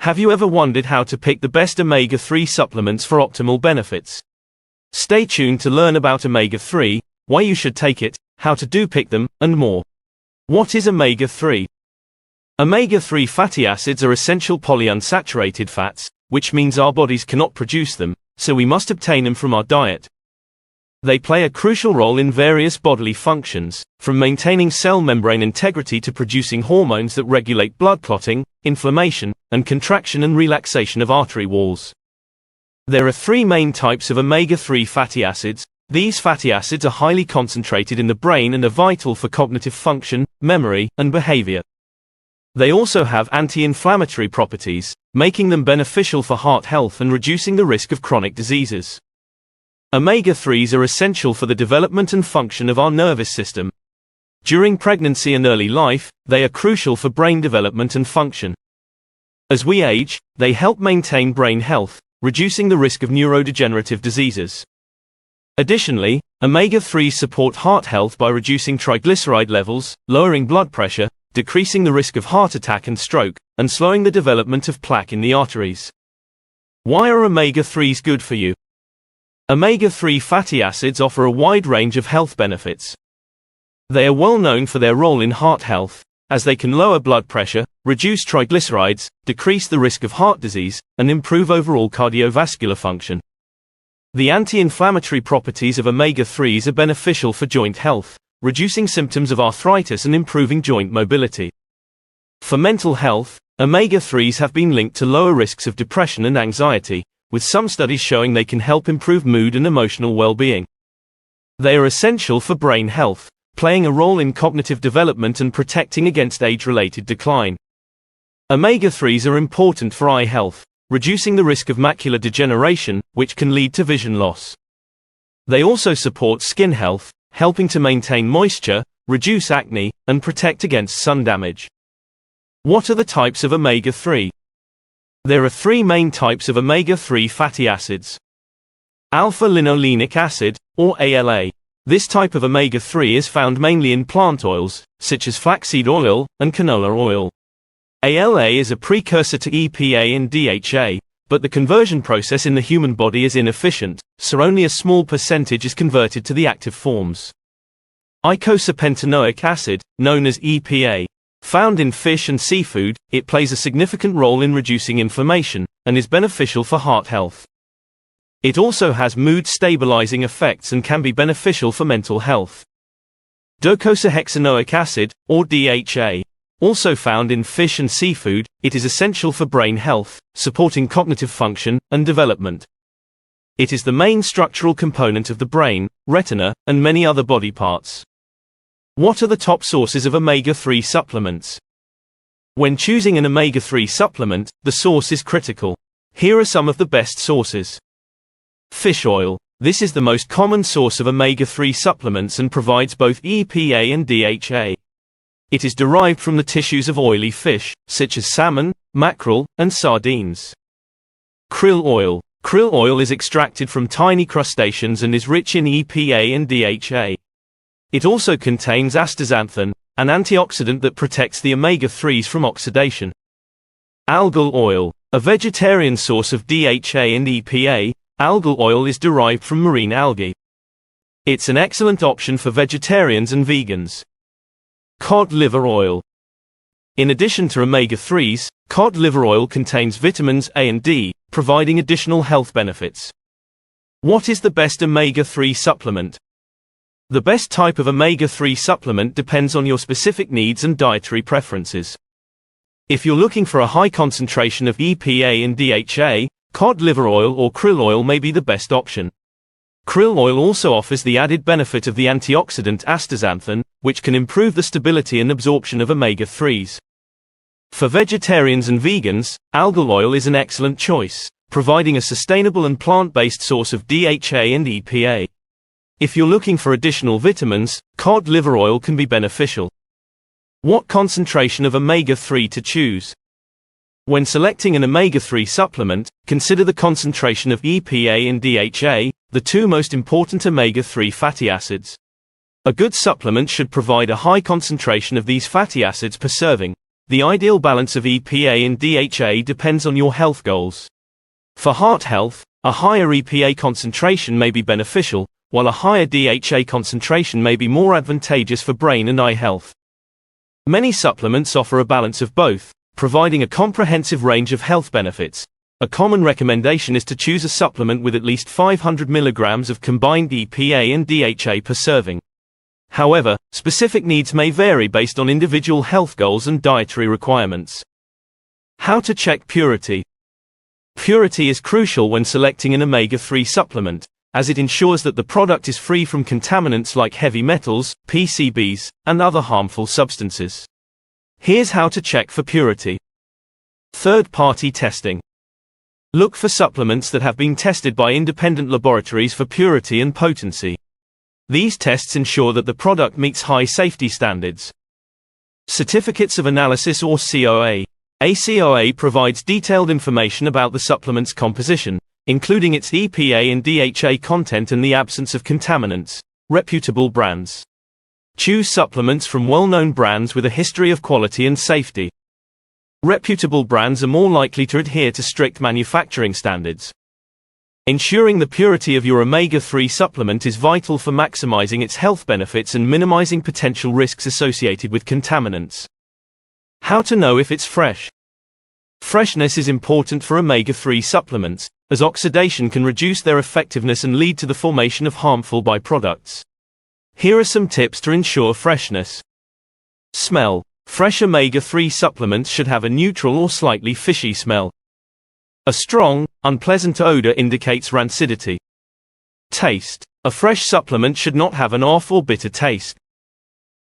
Have you ever wondered how to pick the best omega-3 supplements for optimal benefits? Stay tuned to learn about omega-3, why you should take it, how to pick them, and more. What is omega-3? Omega-3 fatty acids are essential polyunsaturated fats, which means our bodies cannot produce them, so we must obtain them from our diet. They play a crucial role in various bodily functions, from maintaining cell membrane integrity to producing hormones that regulate blood clotting, inflammation, and contraction and relaxation of artery walls. There are three main types of omega-3 fatty acids. These fatty acids are highly concentrated in the brain and are vital for cognitive function, memory, and behavior. They also have anti-inflammatory properties, making them beneficial for heart health and reducing the risk of chronic diseases. Omega-3s are essential for the development and function of our nervous system. During pregnancy and early life, they are crucial for brain development and function. As we age, they help maintain brain health, reducing the risk of neurodegenerative diseases. Additionally, omega-3s support heart health by reducing triglyceride levels, lowering blood pressure, decreasing the risk of heart attack and stroke, and slowing the development of plaque in the arteries. Why are omega-3s good for you? Omega-3 fatty acids offer a wide range of health benefits. They are well known for their role in heart health, as they can lower blood pressure, reduce triglycerides, decrease the risk of heart disease, and improve overall cardiovascular function. The anti-inflammatory properties of omega-3s are beneficial for joint health, reducing symptoms of arthritis and improving joint mobility. For mental health, omega-3s have been linked to lower risks of depression and anxiety, with some studies showing they can help improve mood and emotional well-being. They are essential for brain health, playing a role in cognitive development and protecting against age-related decline. Omega-3s are important for eye health, reducing the risk of macular degeneration, which can lead to vision loss. They also support skin health, helping to maintain moisture, reduce acne, and protect against sun damage. What are the types of omega-3? There are three main types of omega-3 fatty acids. Alpha-linolenic acid, or ALA. This type of omega-3 is found mainly in plant oils, such as flaxseed oil and canola oil. ALA is a precursor to EPA and DHA, but the conversion process in the human body is inefficient, so only a small percentage is converted to the active forms. Eicosapentaenoic acid, known as EPA. Found in fish and seafood, it plays a significant role in reducing inflammation, and is beneficial for heart health. It also has mood-stabilizing effects and can be beneficial for mental health. Docosahexaenoic acid, or DHA. Also found in fish and seafood, it is essential for brain health, supporting cognitive function and development. It is the main structural component of the brain, retina, and many other body parts. What are the top sources of omega-3 supplements? When choosing an omega-3 supplement, the source is critical. Here are some of the best sources. Fish oil. This is the most common source of omega-3 supplements and provides both EPA and DHA. It is derived from the tissues of oily fish, such as salmon, mackerel, and sardines. Krill oil. Krill oil is extracted from tiny crustaceans and is rich in EPA and DHA. It also contains astaxanthin, an antioxidant that protects the omega-3s from oxidation. Algal oil. A vegetarian source of DHA and EPA, algal oil is derived from marine algae. It's an excellent option for vegetarians and vegans. Cod liver oil. In addition to omega-3s, cod liver oil contains vitamins A and D, providing additional health benefits. What is the best omega-3 supplement? The best type of omega-3 supplement depends on your specific needs and dietary preferences. If you're looking for a high concentration of EPA and DHA, cod liver oil or krill oil may be the best option. Krill oil also offers the added benefit of the antioxidant astaxanthin, which can improve the stability and absorption of omega-3s. For vegetarians and vegans, algal oil is an excellent choice, providing a sustainable and plant-based source of DHA and EPA. If you're looking for additional vitamins, cod liver oil can be beneficial. What concentration of omega-3 to choose? When selecting an omega-3 supplement, consider the concentration of EPA and DHA, the two most important omega-3 fatty acids. A good supplement should provide a high concentration of these fatty acids per serving. The ideal balance of EPA and DHA depends on your health goals. For heart health, a higher EPA concentration may be beneficial, while a higher DHA concentration may be more advantageous for brain and eye health. Many supplements offer a balance of both, providing a comprehensive range of health benefits. A common recommendation is to choose a supplement with at least 500 mg of combined EPA and DHA per serving. However, specific needs may vary based on individual health goals and dietary requirements. How to check purity. Purity is crucial when selecting an omega-3 supplement, as it ensures that the product is free from contaminants like heavy metals, PCBs, and other harmful substances. Here's how to check for purity. Third-party testing. Look for supplements that have been tested by independent laboratories for purity and potency. These tests ensure that the product meets high safety standards. Certificates of Analysis or COA. A COA provides detailed information about the supplement's composition, including its EPA and DHA content and the absence of contaminants. Reputable brands. Choose supplements from well-known brands with a history of quality and safety. Reputable brands are more likely to adhere to strict manufacturing standards. Ensuring the purity of your omega-3 supplement is vital for maximizing its health benefits and minimizing potential risks associated with contaminants. How to know if it's fresh. Freshness is important for omega-3 supplements, as oxidation can reduce their effectiveness and lead to the formation of harmful byproducts. Here are some tips to ensure freshness. Smell. Fresh omega-3 supplements should have a neutral or slightly fishy smell. A strong, unpleasant odor indicates rancidity. Taste. A fresh supplement should not have an off or bitter taste.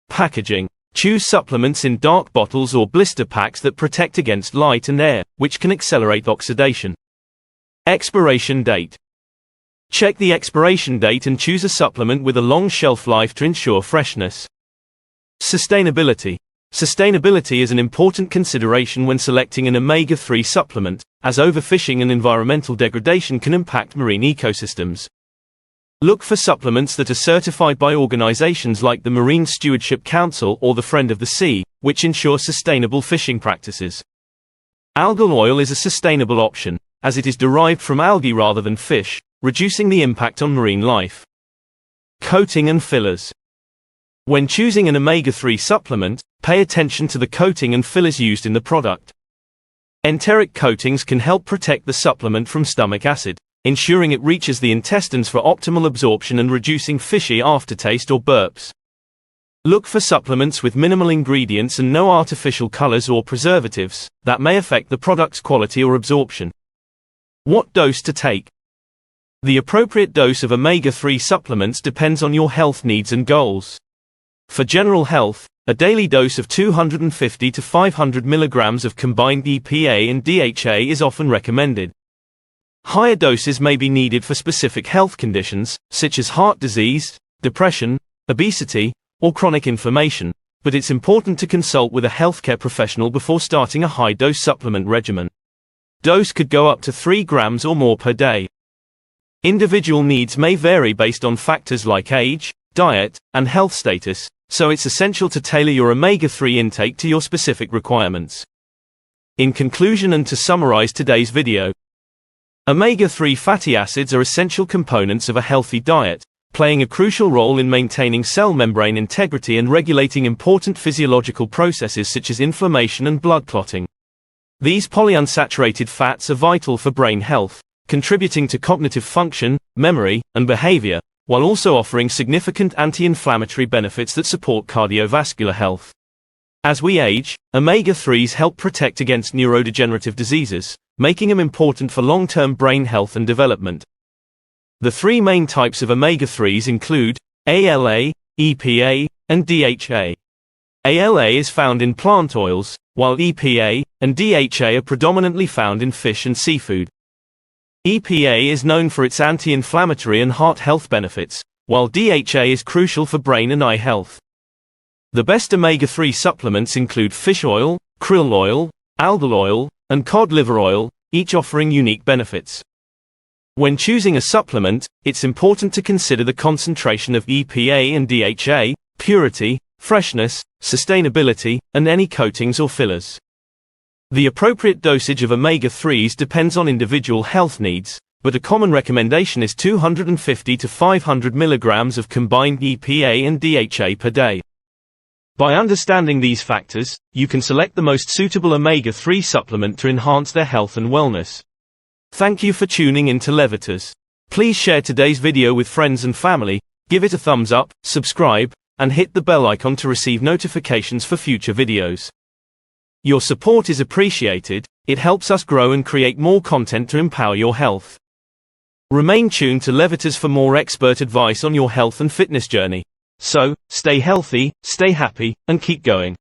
Packaging. Choose supplements in dark bottles or blister packs that protect against light and air, which can accelerate oxidation. Expiration date. Check the expiration date and choose a supplement with a long shelf life to ensure freshness. Sustainability. Sustainability is an important consideration when selecting an omega-3 supplement, as overfishing and environmental degradation can impact marine ecosystems. Look for supplements that are certified by organizations like the Marine Stewardship Council or the Friend of the Sea, which ensure sustainable fishing practices. Algal oil is a sustainable option, as it is derived from algae rather than fish, reducing the impact on marine life. Coating and fillers. When choosing an omega-3 supplement, pay attention to the coating and fillers used in the product. Enteric coatings can help protect the supplement from stomach acid, ensuring it reaches the intestines for optimal absorption and reducing fishy aftertaste or burps. Look for supplements with minimal ingredients and no artificial colors or preservatives that may affect the product's quality or absorption. What dose to take? The appropriate dose of omega-3 supplements depends on your health needs and goals. For general health, a daily dose of 250 to 500 mg of combined EPA and DHA is often recommended. Higher doses may be needed for specific health conditions, such as heart disease, depression, obesity, or chronic inflammation, but it's important to consult with a healthcare professional before starting a high-dose supplement regimen. Dose could go up to 3 grams or more per day. Individual needs may vary based on factors like age, diet, and health status, so it's essential to tailor your omega-3 intake to your specific requirements. In conclusion and to summarize today's video, omega-3 fatty acids are essential components of a healthy diet, playing a crucial role in maintaining cell membrane integrity and regulating important physiological processes such as inflammation and blood clotting. These polyunsaturated fats are vital for brain health, contributing to cognitive function, memory, and behavior, while also offering significant anti-inflammatory benefits that support cardiovascular health. As we age, omega-3s help protect against neurodegenerative diseases, making them important for long-term brain health and development. The three main types of omega-3s include ALA, EPA, and DHA. ALA is found in plant oils, while EPA and DHA are predominantly found in fish and seafood. EPA is known for its anti-inflammatory and heart health benefits, while DHA is crucial for brain and eye health. The best omega-3 supplements include fish oil, krill oil, algal oil, and cod liver oil, each offering unique benefits. When choosing a supplement, it's important to consider the concentration of EPA and DHA, purity, freshness, sustainability, and any coatings or fillers. The appropriate dosage of omega-3s depends on individual health needs, but a common recommendation is 250 to 500 milligrams of combined EPA and DHA per day. By understanding these factors, you can select the most suitable omega-3 supplement to enhance their health and wellness. Thank you for tuning in to Levitas. Please share today's video with friends and family, give it a thumbs up, subscribe, and hit the bell icon to receive notifications for future videos. Your support is appreciated, it helps us grow and create more content to empower your health. Remain tuned to Levitas for more expert advice on your health and fitness journey. So, stay healthy, stay happy, and keep going.